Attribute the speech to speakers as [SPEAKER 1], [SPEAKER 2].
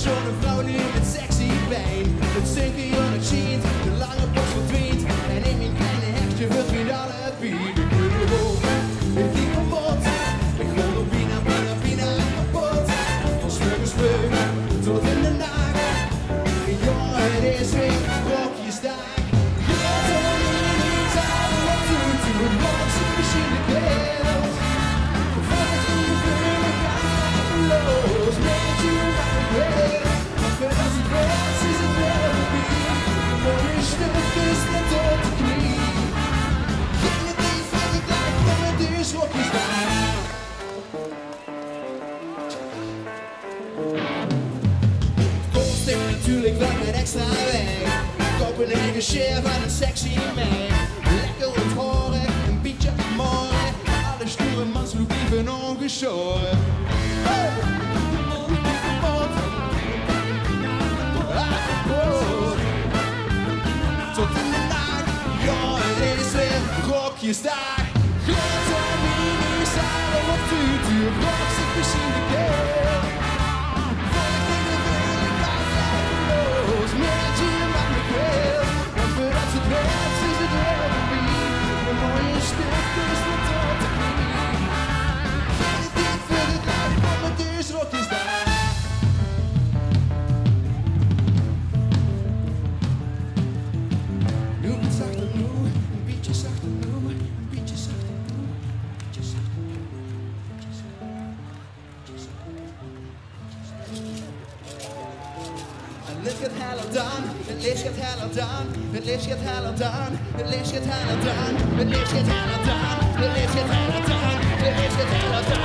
[SPEAKER 1] Zo'n vrouw nu met sexy pijn. Het zinken jonge jeans, de lange borst verdwijnt. En in mijn kleine hekje verdwijnt alle pijn. Ik liep kapot, ik rol op bijna kapot. Van slug tot in de nacht. Jongen, het is weer rokjesdag. Machine kills. Fight through the fear of God blows. Make you my way. My fantasy dress is a therapy. More is the fist that don't agree. Geen idee van het lijf van het is wat je staat. Het kost ik natuurlijk wel een extra weg. Koop een eigen share van een sexy man. Lekker onthoren. Morgen, alle stoere mans liepen ongeschoren. Hey! Tot in de nacht, ja, het is weer rokjesdag. Grote mini, samen op tuur, box ik misschien de keel. Voor ik denk dat ik kan los, met je maar me kweel. Want voordat het werkt is het wel voorbij. Een mooie stuk is de tot de knie. Geen idee voor het lijf van mijn deursrokjesdag. Nu iets zachter nu, een beetje zachter nu, een beetje zachter nu, een beetje zachter nu, een beetje zachter nu, een beetje zachter nu. Het licht gaat heller dan, het licht gaat heller dan, het licht gaat heller dan, het licht gaat heller dan, het licht gaat heller dan, het licht gaat heller dan, het licht gaat heller dan.